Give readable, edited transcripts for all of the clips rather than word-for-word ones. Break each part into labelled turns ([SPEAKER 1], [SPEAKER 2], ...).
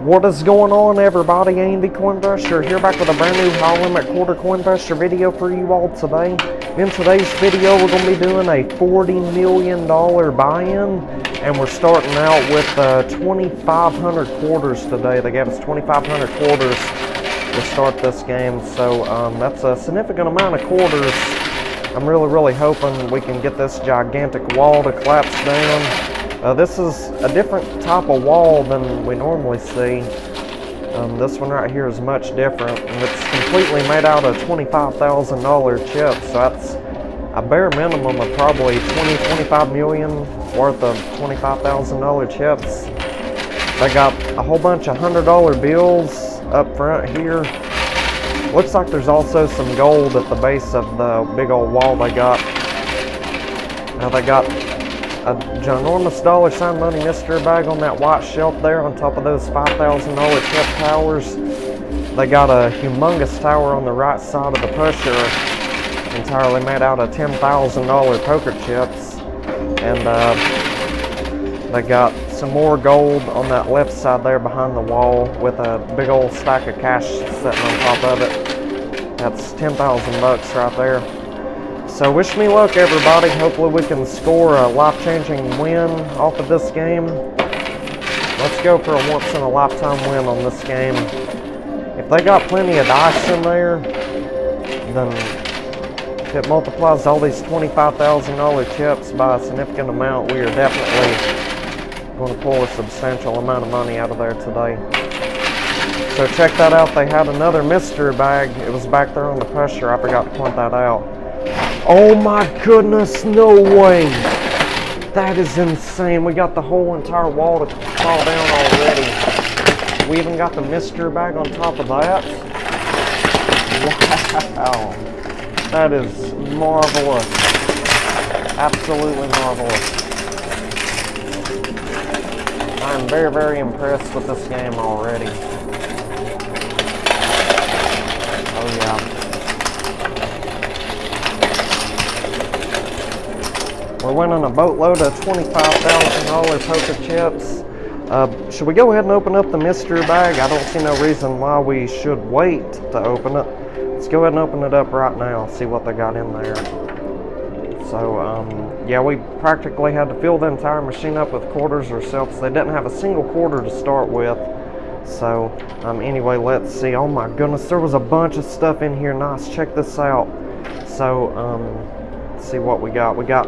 [SPEAKER 1] What is going on, everybody? Andy Coinbuster here, back with a brand new high limit quarter Coinbuster video for you all today. In today's video, we're going to be doing a $40 million buy-in, and we're starting out with 2,500 quarters today. They gave us 2,500 quarters to start this game, so that's a significant amount of quarters. I'm really hoping we can get this gigantic wall to collapse down. This is a different type of wall than we normally see. This one right here is much different, and it's completely made out of $25,000 chips. So that's a bare minimum of probably 25 million worth of $25,000 chips. They got a whole bunch of $100 bills up front here. Looks like there's also some gold at the base of the big old wall they got. Now they got a ginormous dollar sign money mystery bag on that white shelf there on top of those $5,000 chip towers. They got a humongous tower on the right side of the pusher, entirely made out of $10,000 poker chips. And they got some more gold on that left side there behind the wall with a big old stack of cash sitting on top of it. That's 10,000 bucks right there. So wish me luck, everybody. Hopefully we can score a life-changing win off of this game. Let's go for a once-in-a-lifetime win on this game. If they got plenty of dice in there, then if it multiplies all these $25,000 chips by a significant amount, we are definitely going to pull a substantial amount of money out of there today. So check that out. They had another mystery bag. It was back there on the pusher. I forgot to point that out. Oh my goodness, no way. That is insane. We got the whole entire wall to fall down already. We even got the mystery bag on top of that. Wow. That is marvelous. Absolutely marvelous. I'm very impressed with this game already. Oh yeah. We're winning a boatload of $25,000 poker chips. Should we go ahead and open up the mystery bag? I don't see no reason why we should wait to open it. Let's go ahead and open it up right now, see what they got in there. So, yeah, we practically had to fill the entire machine up with quarters ourselves. They didn't have a single quarter to start with. So, anyway, let's see. Oh my goodness, there was a bunch of stuff in here. Nice, check this out. So, let's see what we got. We got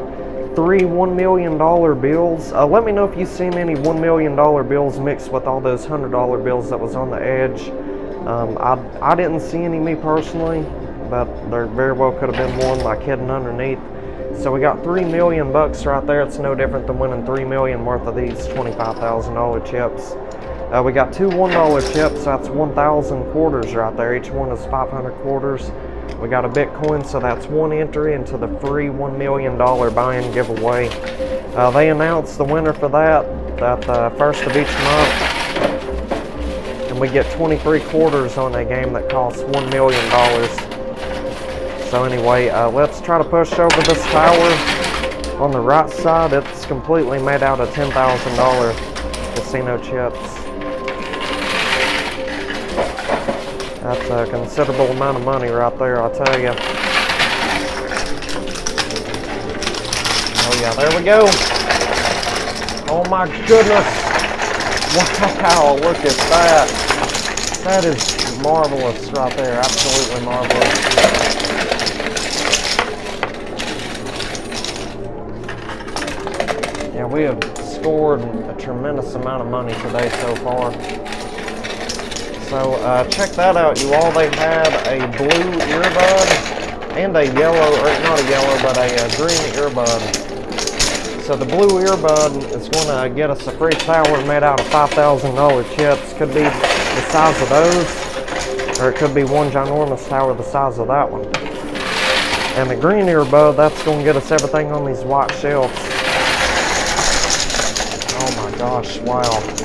[SPEAKER 1] 3 $1 million bills. Let me know if you've seen any $1 million bills mixed with all those $100 bills that was on the edge. I didn't see any, me personally, but there very well could have been one like hidden underneath. So we got 3 million bucks right there. It's no different than winning 3 million worth of these $25,000 chips. We got 2 $1 chips. That's 1,000 quarters right there. Each one is 500 quarters. We got a Bitcoin, so that's one entry into the free $1 million buy-in giveaway. They announced the winner for that first of each month, and we get 23 quarters on a game that costs $1 million. So anyway, let's try to push over this tower on the right side. It's completely made out of $10,000 casino chips. That's a considerable amount of money right there, I'll tell you. Oh yeah, there we go. Oh my goodness. Wow, look at that. That is marvelous right there, absolutely marvelous. Yeah, we have scored a tremendous amount of money today so far. So check that out, you all. They had a blue earbud and a yellow, or not a yellow, but a green earbud. So the blue earbud is going to get us a free tower made out of $5,000 chips. Could be the size of those, or it could be one ginormous tower the size of that one. And the green earbud, that's going to get us everything on these white shelves. Oh my gosh, wow.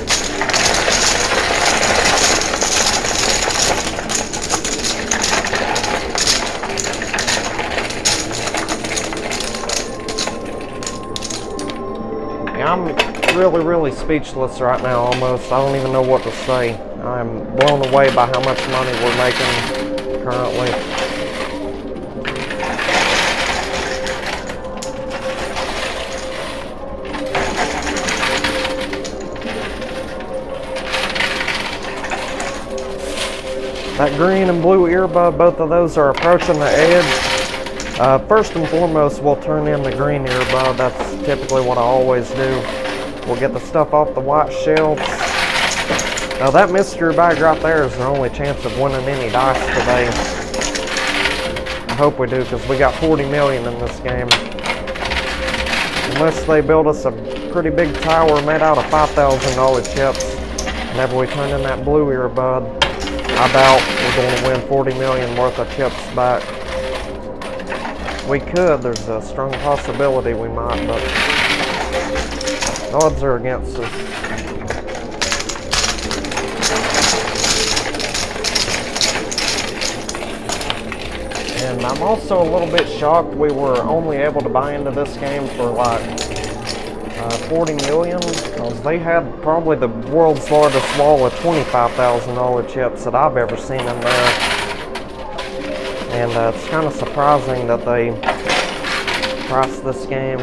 [SPEAKER 1] I'm really speechless right now almost. I don't even know what to say. I'm blown away by how much money we're making currently. That green and blue earbud, both of those are approaching the edge. First and foremost, we'll turn in the green earbud. That's typically what I always do. We'll get the stuff off the white shelves. Now that mystery bag right there is our only chance of winning any dice today. I hope we do, because we got 40 million in this game. Unless they build us a pretty big tower made out of $5,000 chips. Whenever we turn in that blue earbud, I doubt we're going to win 40 million worth of chips back. We could, there's a strong possibility we might, but the odds are against us. And I'm also a little bit shocked we were only able to buy into this game for like 40 million, because they had probably the world's largest wall of $25,000 chips that I've ever seen in there. And it's kind of surprising that they priced this game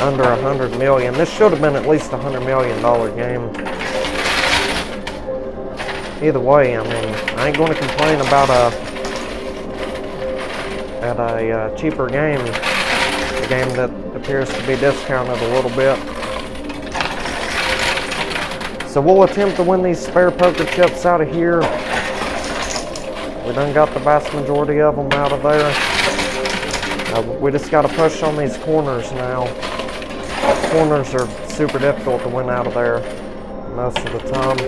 [SPEAKER 1] under 100 million. This should have been at least a $100 million game. Either way, I mean, I ain't going to complain about a cheaper game. A game that appears to be discounted a little bit. So we'll attempt to win these spare poker chips out of here. We done got the vast majority of them out of there. We just got to push on these corners now. Corners are super difficult to win out of there most of the time.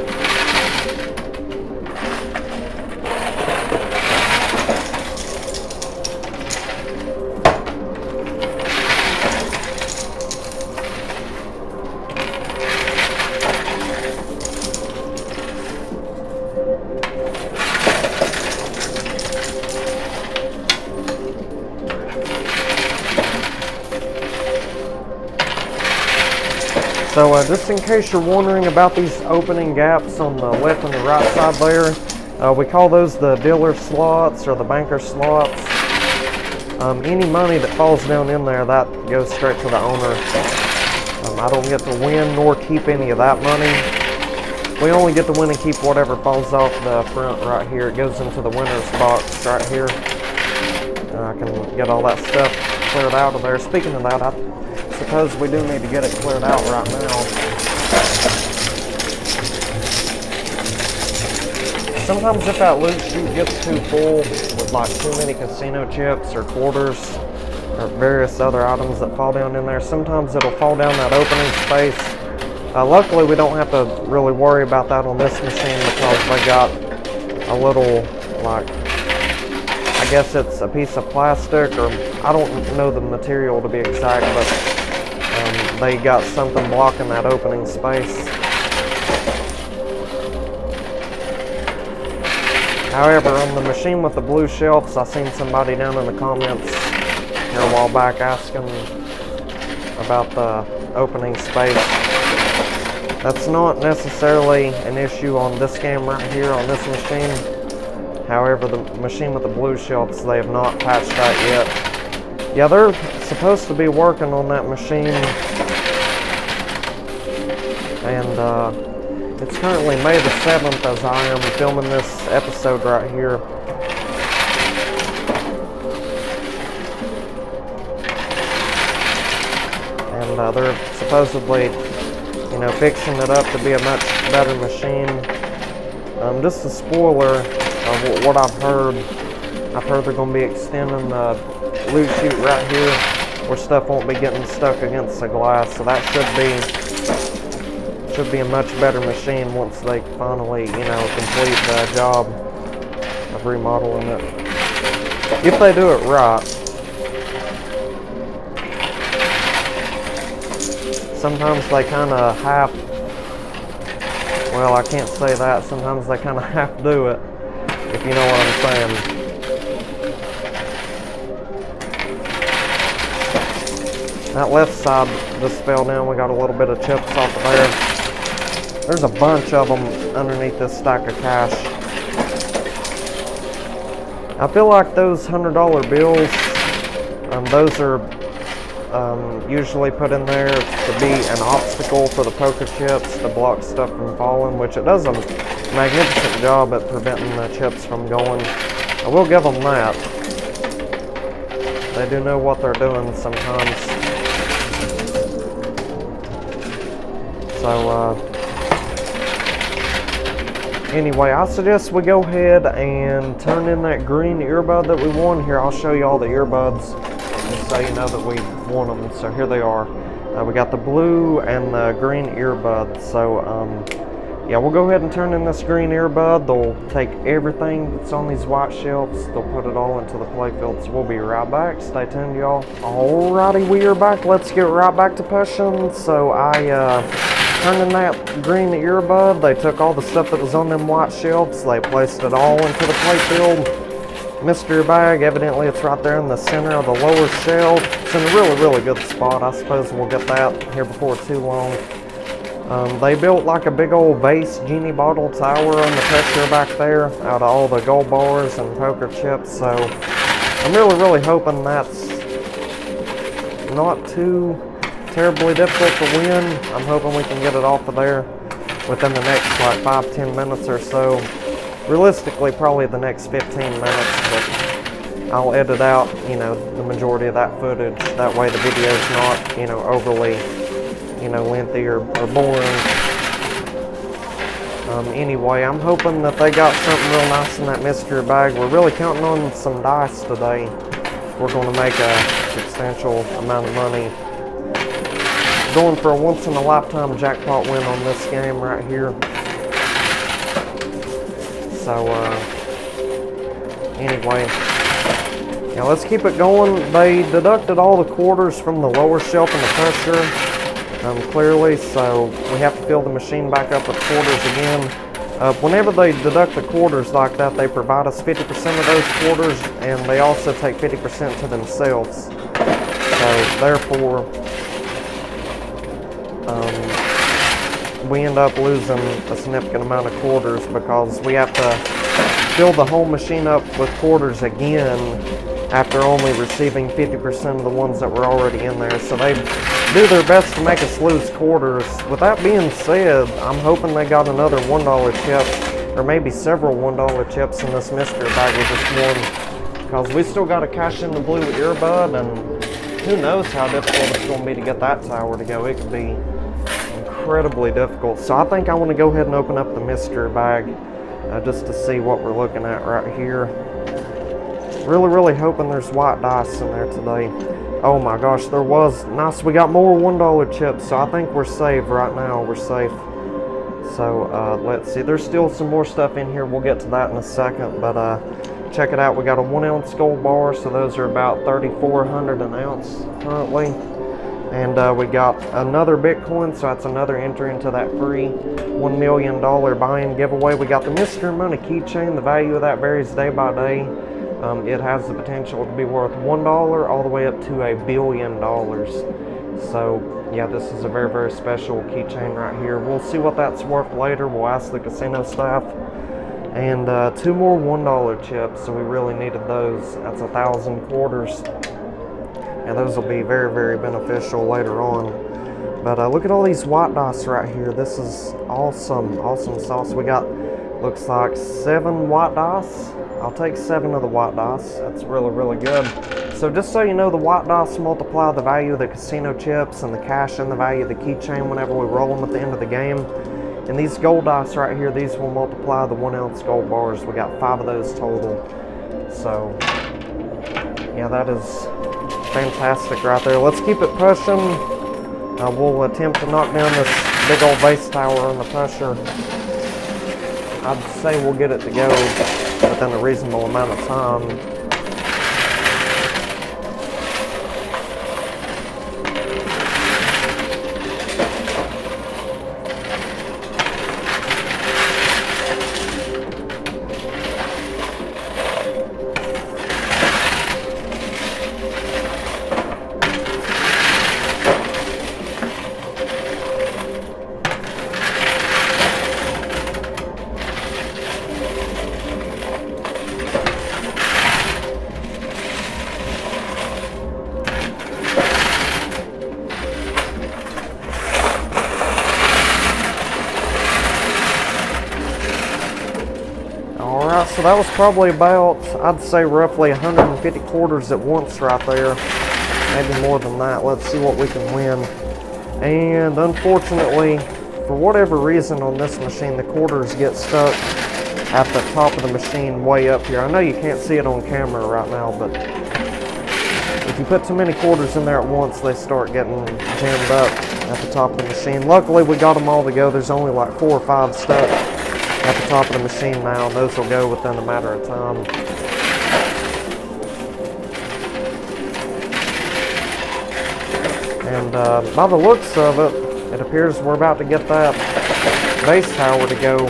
[SPEAKER 1] So just in case you're wondering about these opening gaps on the left and the right side there, we call those the dealer slots or the banker slots. Any money that falls down in there, that goes straight to the owner. I don't get to win nor keep any of that money. We only get to win and keep whatever falls off the front right here. It goes into the winner's box right here. I can get all that stuff cleared out of there. Speaking of that, I suppose we do need to get it cleared out right now. Sometimes if that loot chute gets too full with like too many casino chips or quarters or various other items that fall down in there, sometimes it'll fall down that opening space. Luckily we don't have to really worry about that on this machine, because they got a little, like, I guess it's a piece of plastic, or I don't know the material to be exact, but they got something blocking that opening space. However, on the machine with the blue shelves, I seen somebody down in the comments here a while back asking about the opening space. That's not necessarily an issue on this game right here on this machine. However, the machine with the blue shelves, they have not patched that yet. Yeah, they're supposed to be working on that machine, and it's currently May the 7th as I am filming this episode right here. And they're supposedly, you know, fixing it up to be a much better machine. Just a spoiler of what I've heard. I've heard they're going to be extending the loot chute right here where stuff won't be getting stuck against the glass, so that should be a much better machine once they finally, you know, complete the job of remodeling it. If they do it right. Sometimes they kind of half, well, I can't say that. Sometimes they kind of half do it, if you know what I'm saying. That left side just fell down. We got a little bit of chips off of there. There's a bunch of them underneath this stack of cash. I feel like those $100 bills, those are usually put in there to be an obstacle for the poker chips to block stuff from falling, which it does a magnificent job at preventing the chips from going. I will give them that. They do know what they're doing sometimes. So, anyway, I suggest we go ahead and turn in that green earbud that we won. Here, I'll show you all the earbuds just so you know that we won them. So here they are. We got the blue and the green earbud. So, yeah, we'll go ahead and turn in this green earbud. They'll take everything that's on these white shelves. They'll put it all into the playfield. So we'll be right back. Stay tuned, y'all. Alrighty, we are back. Let's get right back to pushing. So I turned in that green earbud. They took all the stuff that was on them white shelves. They placed it all into the playfield. Mystery bag, evidently it's right there in the center of the lower shelf. It's in a really, really good spot. I suppose we'll get that here before too long. They built like a big old base genie bottle tower on the pressure back there out of all the gold bars and poker chips. So I'm really, really hoping that's not too terribly difficult to win. I'm hoping we can get it off of there within the next like 5-10 minutes or so. Realistically, probably the next 15 minutes, but I'll edit out, you know, the majority of that footage. That way the video's not, you know, overly, you know, lengthy or boring. Anyway, I'm hoping that they got something real nice in that mystery bag. We're really counting on some dice today. We're going to make a substantial amount of money. Going for a once-in-a-lifetime jackpot win on this game right here. So, anyway, yeah, let's keep it going. They deducted all the quarters from the lower shelf in the pressure, clearly, so we have to fill the machine back up with quarters again. Whenever they deduct the quarters like that, they provide us 50% of those quarters, and they also take 50% to themselves. So, therefore, we end up losing a significant amount of quarters because we have to fill the whole machine up with quarters again after only receiving 50% of the ones that were already in there. So they do their best to make us lose quarters. With that being said, I'm hoping they got another $1 chip or maybe several $1 chips in this mystery bag we just won, because we still got to cash in the blue earbud, and who knows how difficult it's going to be to get that tower to go. It could be incredibly difficult. So I think I want to go ahead and open up the mystery bag just to see what we're looking at right here. Really, really hoping there's white dice in there today. Oh my gosh, there was. Nice, we got more $1 chips, so I think we're safe right now. We're safe. So let's see, there's still some more stuff in here. We'll get to that in a second, but check it out. We got a 1 ounce gold bar, so those are about 3,400 an ounce currently. And we got another Bitcoin, so that's another entry into that free $1 million buy-in giveaway. We got the Mr. Money keychain. The value of that varies day by day. It has the potential to be worth $1 all the way up to $1 billion. So yeah, this is a very, very special keychain right here. We'll see what that's worth later. We'll ask the casino staff. And 2 more $1 chips, so we really needed those. That's 1,000 quarters. And those will be very, very beneficial later on. But look at all these white dice right here. This is awesome, awesome sauce. We got, looks like 7 white dice. I'll take 7 of the white dice. That's really, really good. So just so you know, the white dice multiply the value of the casino chips and the cash and the value of the keychain whenever we roll them at the end of the game. And these gold dice right here, these will multiply the 1 ounce gold bars. We got 5 of those total. So yeah, that is fantastic right there. Let's keep it pushing. We'll attempt to knock down this big old base tower on the pressure. I'd say we'll get it to go within a reasonable amount of time. so that was probably about, I'd say roughly 150 quarters at once right there. Maybe more than that. Let's see what we can win. And unfortunately, for whatever reason on this machine, the quarters get stuck at the top of the machine way up here. I know you can't see it on camera right now, but if you put too many quarters in there at once, they start getting jammed up at the top of the machine. Luckily, we got them all to go. There's only like 4 or 5 stuck at the top of the machine now. Those will go within a matter of time. And by the looks of it, it appears we're about to get that base tower to go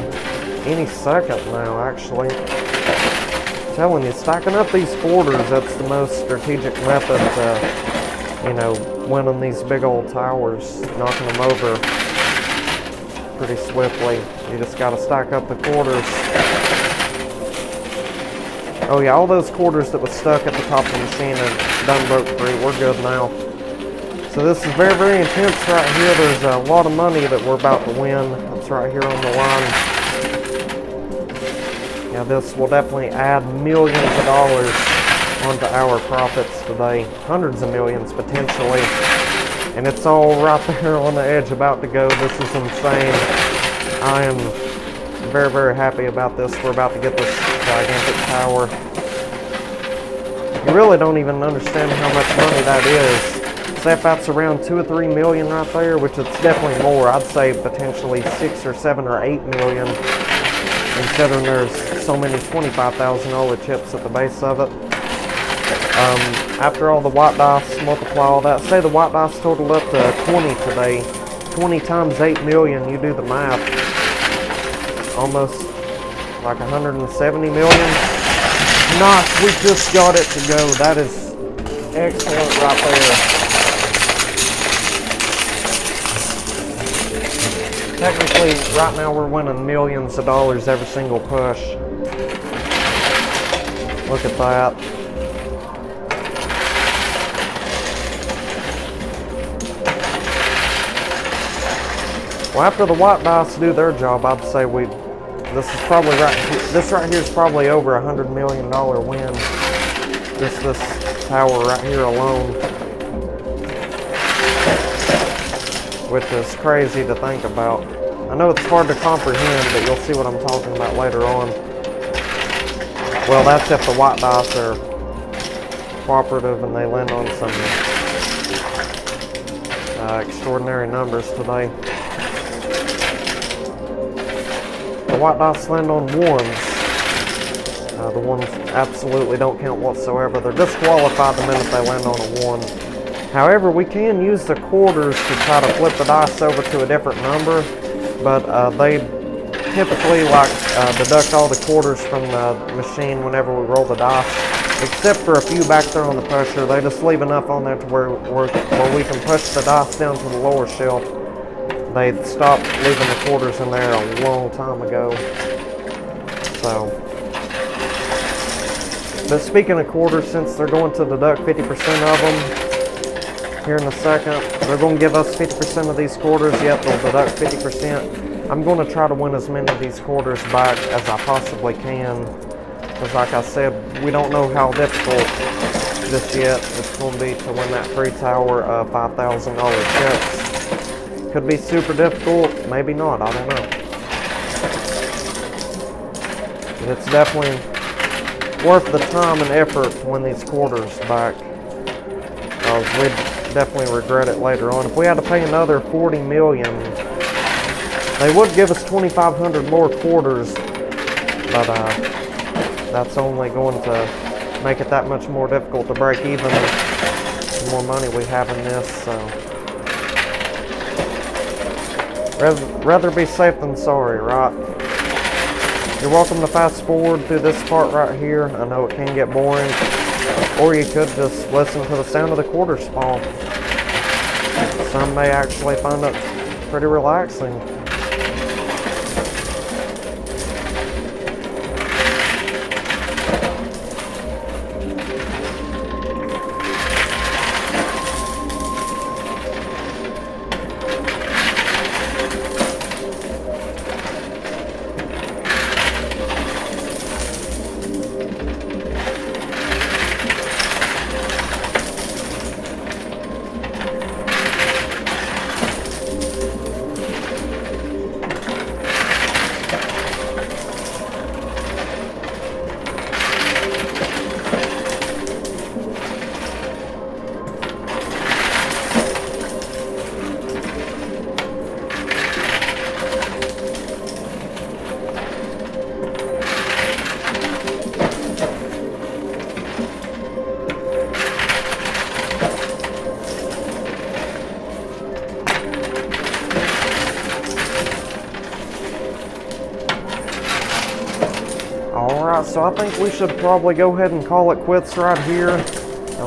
[SPEAKER 1] any second now, actually. I'm telling you, stacking up these quarters, that's the most strategic method to, you know, winning these big old towers, knocking them over pretty swiftly. You just gotta stack up the quarters. Oh yeah, all those quarters that was stuck at the top of the machine are done broke free. We're good now. So this is very, very intense right here. There's a lot of money that we're about to win. That's right here on the line. Yeah, this will definitely add millions of dollars onto our profits today. Hundreds of millions potentially. And it's all right there on the edge about to go. This is insane. I am very, very happy about this. We're about to get this gigantic tower. You really don't even understand how much money that is. Say if that's around 2 or 3 million right there, which it's definitely more. I'd say potentially 6 or 7 or 8 million, considering there's so many $25,000 chips at the base of it. After all the white dice, multiply all that. Say the white dice totaled up to 20 today. 20 times 8 million, you do the math. Almost like 170 million. Nice, we just got it to go. That is excellent right there. Technically, right now we're winning millions of dollars every single push. Look at that. Well, after the white dice do their job, I'd say this right here is probably over $100 million win. This tower right here alone. Which is crazy to think about. I know it's hard to comprehend, but you'll see what I'm talking about later on. Well, that's if the white dice are cooperative and they land on some extraordinary numbers today. The white dice land on ones. The ones absolutely don't count whatsoever. They're disqualified the minute they land on a 1. However, we can use the quarters to try to flip the dice over to a different number, but they typically deduct all the quarters from the machine whenever we roll the dice, except for a few back there on the pusher. They just leave enough on there to where we can push the dice down to the lower shelf. They stopped leaving the quarters in there a long time ago. So, but speaking of quarters, since they're going to deduct 50% of them, here in a second, they're going to give us 50% of these quarters, yet they'll deduct 50%. I'm going to try to win as many of these quarters back as I possibly can, because like I said, we don't know how difficult just yet it's going to be to win that free tower of $5,000 chips. Could be super difficult, maybe not, I don't know. But it's definitely worth the time and effort to win these quarters back. We'd definitely regret it later on. If we had to pay another 40 million, they would give us 2,500 more quarters, but that's only going to make it that much more difficult to break even the more money we have in this. So rather be safe than sorry, right? You're welcome to fast forward through this part right here. I know it can get boring. Or you could just listen to the sound of the quarters fall. Some may actually find it pretty relaxing. Alright, so I think we should probably go ahead and call it quits right here.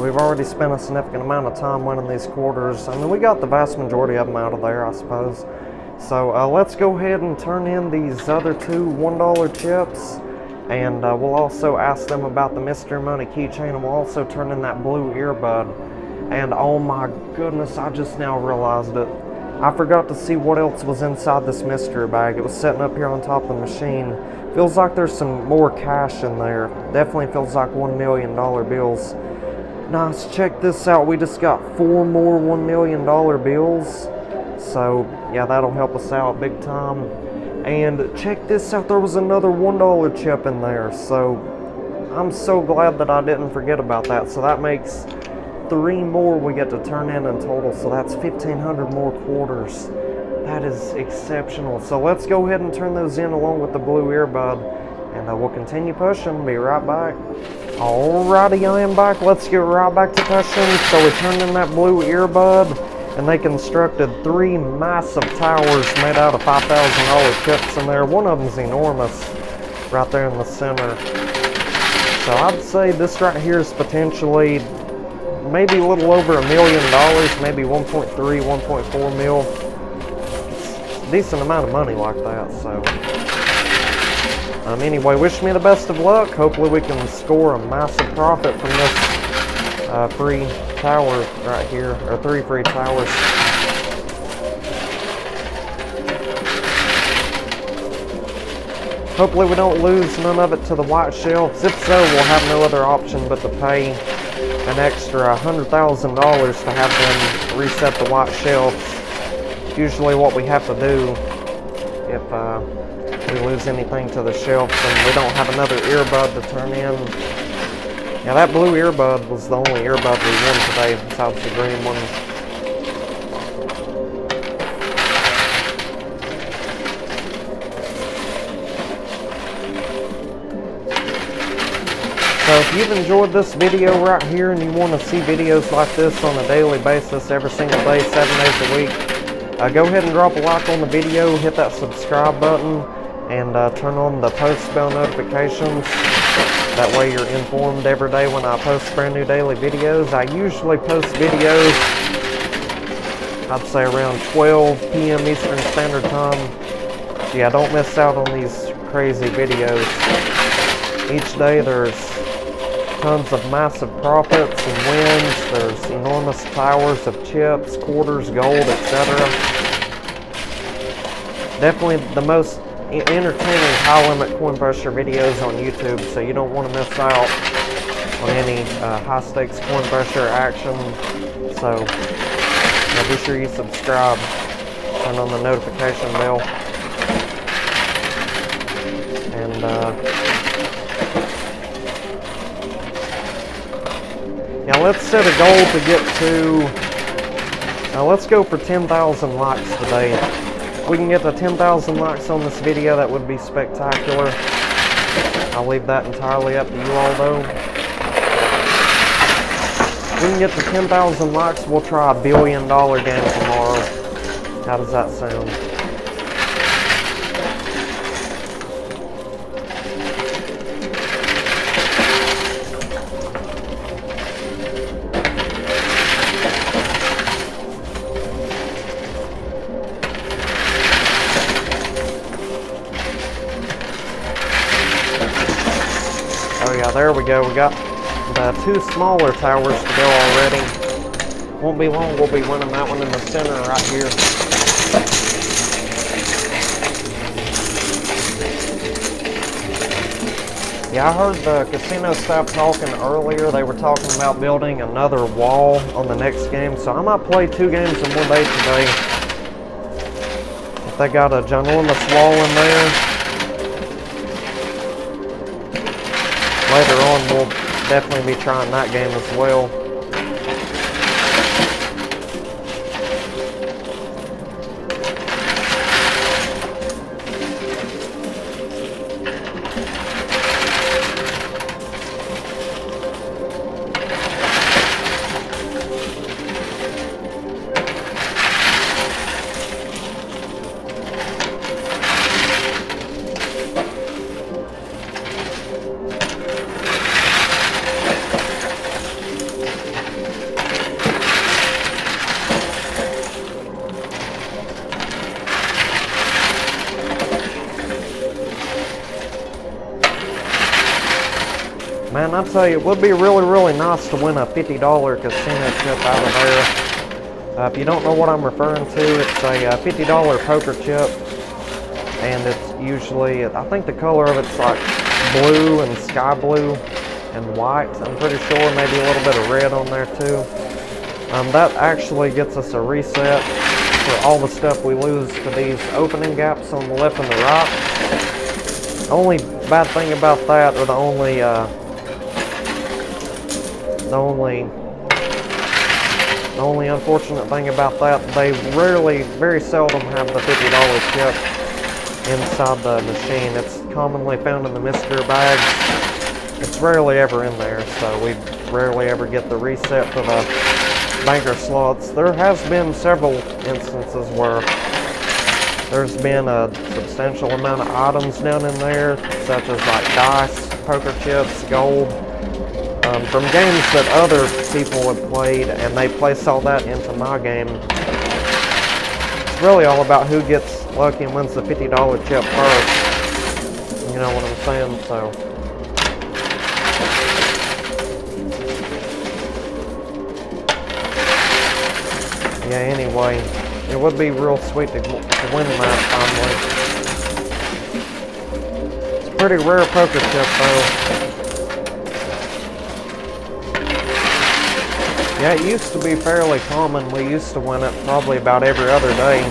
[SPEAKER 1] We've already spent a significant amount of time winning these quarters. I mean, we got the vast majority of them out of there, I suppose. So let's go ahead and turn in these other two $1 chips. And we'll also ask them about the Mystery Money keychain, and we'll also turn in that blue earbud. And oh my goodness, I just now realized it. I forgot to see what else was inside this mystery bag. It was sitting up here on top of the machine. Feels like there's some more cash in there. Definitely feels like $1 million bills. Nice, check this out. We just got 4 more $1 million bills. So, yeah, that'll help us out big time. And check this out. There was another $1 chip in there. So, I'm so glad that I didn't forget about that. So, that makes 3 more we get to turn in total. So, that's 1,500 more quarters. That is exceptional. So, let's go ahead and turn those in along with the blue earbud. And we'll continue pushing. Be right back. Alrighty, I am back. Let's get right back to pushing. So we turned in that blue earbud, and they constructed 3 massive towers made out of $5,000 chips in there. One of them's enormous, right there in the center. So I'd say this right here is potentially maybe a little over $1 million, maybe 1.3, 1.4 mil. It's a decent amount of money like that. So. Anyway, wish me the best of luck. Hopefully we can score a massive profit from this free tower right here, or 3 free towers. Hopefully we don't lose none of it to the white shelves. If so, we'll have no other option but to pay an extra $100,000 to have them reset the white shelves. It's usually what we have to do if we lose anything to the shelf and we don't have another earbud to turn in. Yeah, that blue earbud was the only earbud we won today besides the green one. So if you've enjoyed this video right here and you want to see videos like this on a daily basis, every single day, 7 days a week, go ahead and drop a like on the video, hit that subscribe button, and turn on the post bell notifications. That way you're informed every day when I post brand new daily videos. I usually post videos, I'd say around 12 p.m. Eastern Standard Time. So yeah, don't miss out on these crazy videos. Each day there's tons of massive profits and wins. There's enormous towers of chips, quarters, gold, etc. Definitely the most entertaining high-limit coin pressure videos on YouTube, so you don't want to miss out on any high-stakes coin pressure action. So yeah, be sure you subscribe, turn on the notification bell, and now let's set a goal to get to. Let's go for 10,000 likes today. If we can get to 10,000 likes on this video, that would be spectacular. I'll leave that entirely up to you all though. If we can get to 10,000 likes, we'll try a $1 billion game tomorrow. How does that sound? Oh yeah, there we go. We got the 2 smaller towers to go already. Won't be long, we'll be winning that one in the center right here. Yeah, I heard the casino staff talking earlier. They were talking about building another wall on the next game, so I might play 2 games in one day today. If they got a ginormous wall in there, later on, we'll definitely be trying that game as well. Man, I tell you, it would be really nice to win a $50 casino chip out of there. If you don't know what I'm referring to, it's a $50 poker chip. And it's usually, I think the color of it's like blue and sky blue and white. I'm pretty sure maybe a little bit of red on there too. That actually gets us a reset for all the stuff we lose to these opening gaps on the left and the right. The only bad thing about that, or the only unfortunate thing about that, they very seldom have the $50 chip inside the machine. It's commonly found in the mystery bags. It's rarely ever in there, so we rarely ever get the reset for the banker slots. There has been several instances where there's been a substantial amount of items down in there, such as like dice, poker chips, gold, from games that other people have played, and they place all that into my game. It's really all about who gets lucky and wins the $50 chip first. You know what I'm saying? So yeah, anyway, it would be real sweet to win that finally. It's a pretty rare poker chip though. Yeah, it used to be fairly common. We used to win it probably about every other day.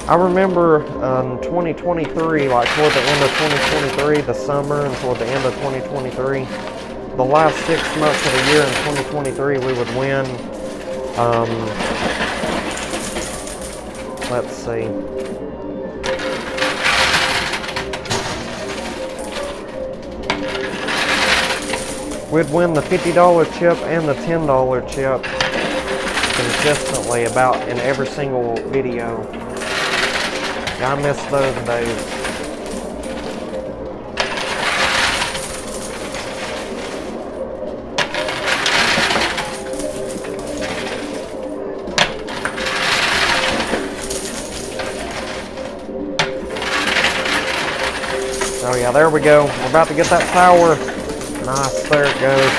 [SPEAKER 1] I remember in 2023, like toward the end of 2023, the summer and toward the end of 2023, the last 6 months of the year in 2023, we would win, let's see. We'd win the $50 chip and the $10 chip consistently about in every single video. I miss those days. Oh yeah, there we go. We're about to get that tower. Nice, there it goes.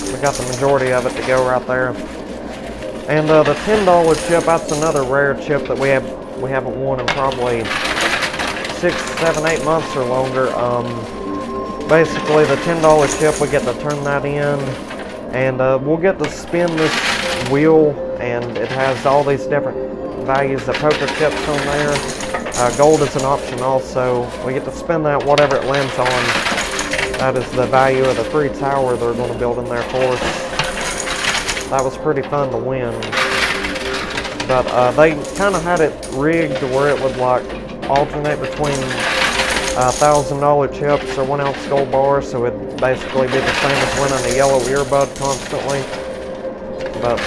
[SPEAKER 1] We got the majority of it to go right there. And the $10 chip, that's another rare chip that we haven't won in probably 6, 7, 8 months or longer. Basically, the $10 chip, we get to turn that in, and we'll get to spin this wheel, and it has all these different values of poker chips on there. Gold is an option also. We get to spin that, whatever it lands on. That is the value of the free tower they're going to build in there for us. That was pretty fun to win. But they kind of had it rigged to where it would like alternate between $1,000 chips or 1 ounce gold bars, so it'd basically be the same as winning a yellow earbud constantly. But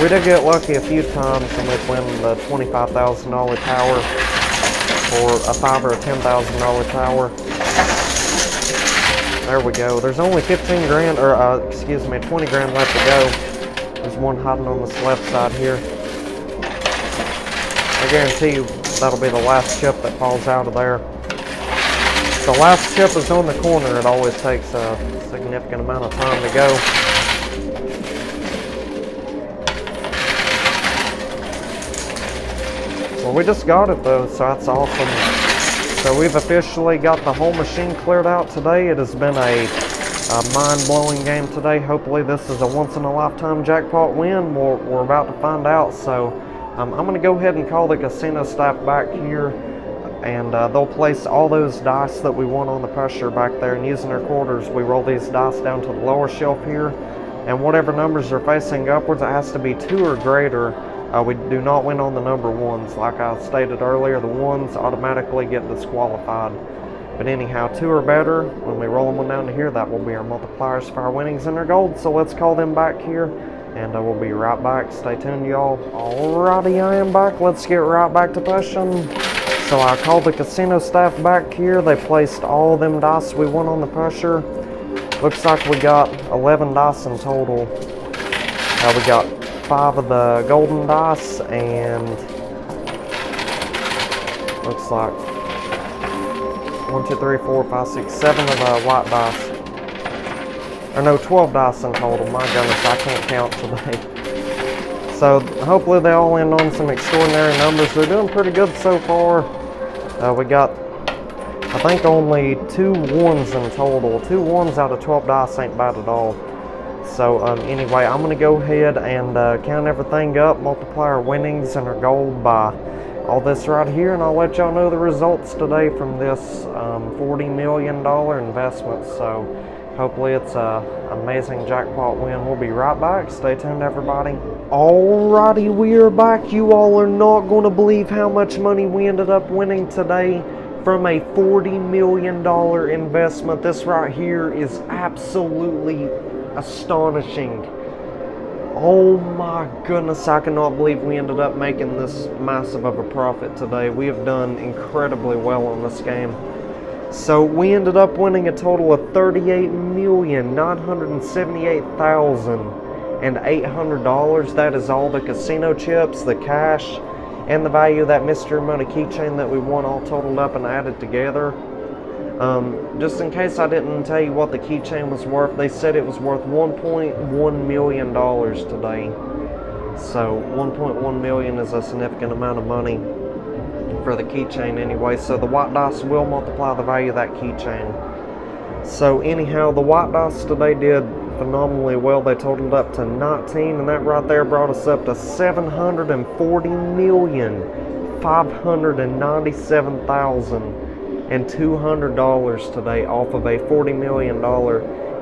[SPEAKER 1] we did get lucky a few times, and we'd win the $25,000 tower or a $5,000 or a $10,000 tower. There we go. There's only 15 grand, or excuse me, 20 grand left to go. There's one hiding on this left side here. I guarantee you that'll be the last chip that falls out of there. If the last chip is on the corner, it always takes a significant amount of time to go. Well, we just got it though, so that's awesome. So we've officially got the whole machine cleared out today. It has been a mind-blowing game today. Hopefully this is a once-in-a-lifetime jackpot win. We're about to find out. So I'm going to go ahead and call the casino staff back here, and they'll place all those dice that we won on the pressure back there, and using their quarters, we roll these dice down to the lower shelf here, and whatever numbers are facing upwards, it has to be 2 or greater. We do not win on the number ones. Like I stated earlier, the ones automatically get disqualified. But anyhow, 2 or better, when we roll them on down to here, that will be our multipliers for our winnings and our gold. So let's call them back here, and we'll be right back. Stay tuned, y'all. Alrighty, I am back. Let's get right back to pushing. So I called the casino staff back here. They placed all them dice we won on the pusher. Looks like we got 11 dice in total. We got 5 of the golden dice, and looks like 1, 2, 3, 4, 5, 6, 7 of the white dice. Or no, 12 dice in total. My goodness, I can't count today. So hopefully they all end on some extraordinary numbers. They're doing pretty good so far. We got, I think, only 2 ones in total. 2 ones out of 12 dice ain't bad at all. So anyway, I'm going to go ahead and count everything up, multiply our winnings and our gold by all this right here, and I'll let y'all know the results today from this $40 million investment. So hopefully it's an amazing jackpot win. We'll be right back. Stay tuned, everybody. Alrighty, we're back. You all are not going to believe how much money we ended up winning today from a $40 million investment. This right here is absolutely astonishing. Oh my goodness, I cannot believe we ended up making this massive of a profit today. We have done incredibly well on this game. So we ended up winning a total of $38,978,800. That is all the casino chips, the cash, and the value of that mystery money keychain that we won all totaled up and added together. Just in case I didn't tell you what the keychain was worth, they said it was worth $1.1 million today. So 1.1 million is a significant amount of money for the keychain anyway. So the white dice will multiply the value of that keychain. So anyhow, the white dice today did phenomenally well. They totaled up to 19, and that right there brought us up to $740,597,200 today off of a $40 million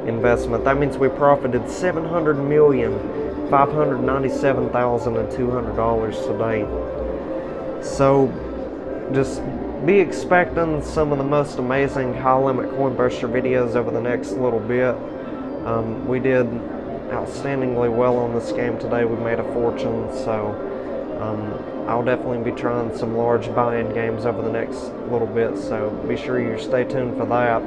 [SPEAKER 1] investment. That means we profited $700,597,200 today. So just be expecting some of the most amazing high limit coin burster videos over the next little bit. We did outstandingly well on this game today. We made a fortune, so I'll definitely be trying some large buy-in games over the next little bit, so be sure you stay tuned for that.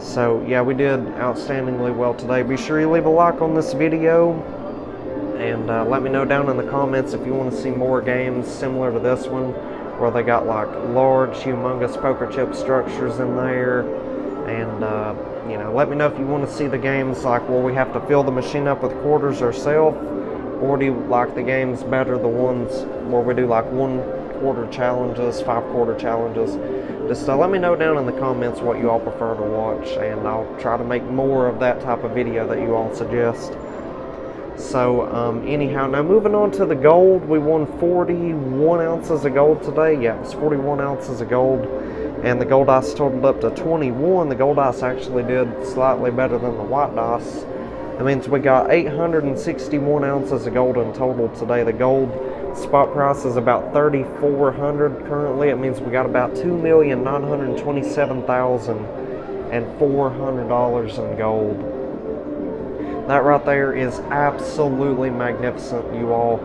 [SPEAKER 1] So yeah, we did outstandingly well today. Be sure you leave a like on this video, and let me know down in the comments if you want to see more games similar to this one, where they got like large, humongous poker chip structures in there. And you know, let me know if you want to see the games like where we have to fill the machine up with quarters ourselves, or do you like the games better, the ones where we do like 1 quarter challenges, 5 quarter challenges. Just let me know down in the comments what you all prefer to watch, and I'll try to make more of that type of video that you all suggest. So anyhow, now moving on to the gold, we won 41 ounces of gold today. Yeah, it was 41 ounces of gold, and the gold dice totaled up to 21. The gold dice actually did slightly better than the white dice. That means we got 861 ounces of gold in total today. The gold spot price is about $3,400 currently. It means we got about $2,927,400 in gold. That right there is absolutely magnificent, you all.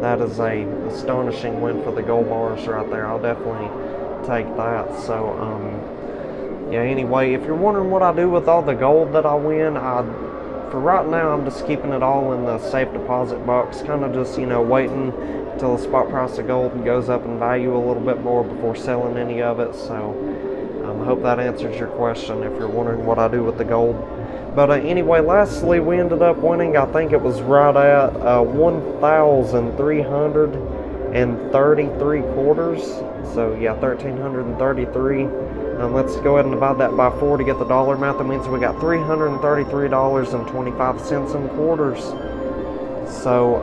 [SPEAKER 1] That is a astonishing win for the gold bars right there. I'll definitely take that. So yeah, anyway, if you're wondering what I do with all the gold that I win, for right now I'm just keeping it all in the safe deposit box, kind of just, you know, waiting until the spot price of gold goes up in value a little bit more before selling any of it. So I hope that answers your question if you're wondering what I do with the gold. But anyway, lastly, we ended up winning, I think it was right at 1,333 quarters. So yeah, 1,333. Let's go ahead and divide that by 4 to get the dollar amount. That means we got $333.25 in quarters. So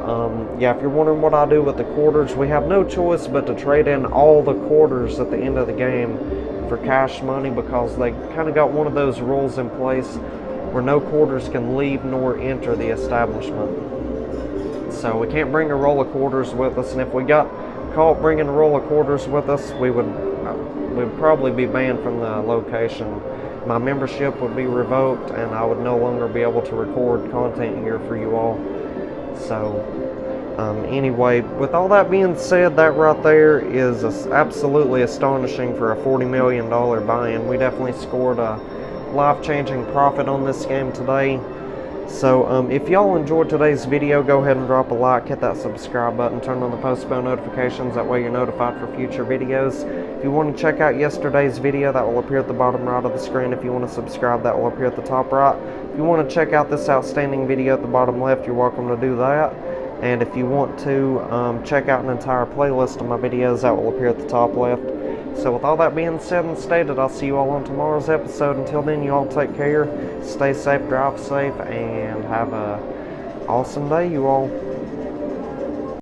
[SPEAKER 1] yeah, if you're wondering what I do with the quarters, we have no choice but to trade in all the quarters at the end of the game for cash money, because they kind of got one of those rules in place where no quarters can leave nor enter the establishment. So we can't bring a roll of quarters with us, and if we got caught bringing a roll of quarters with us, we'd probably be banned from the location. My membership would be revoked, and I would no longer be able to record content here for you all. So anyway, with all that being said, that right there is absolutely astonishing for a $40 million buy-in. We definitely scored a life-changing profit on this game today. So if y'all enjoyed today's video, go ahead and drop a like, hit that subscribe button, turn on the post bell notifications, that way you're notified for future videos. If you want to check out yesterday's video, that will appear at the bottom right of the screen. If you want to subscribe, that will appear at the top right. If you want to check out this outstanding video at the bottom left, you're welcome to do that. And if you want to check out an entire playlist of my videos, that will appear at the top left. So with all that being said and stated, I'll see you all on tomorrow's episode. Until then, you all take care, stay safe, drive safe, and have a awesome day, you all.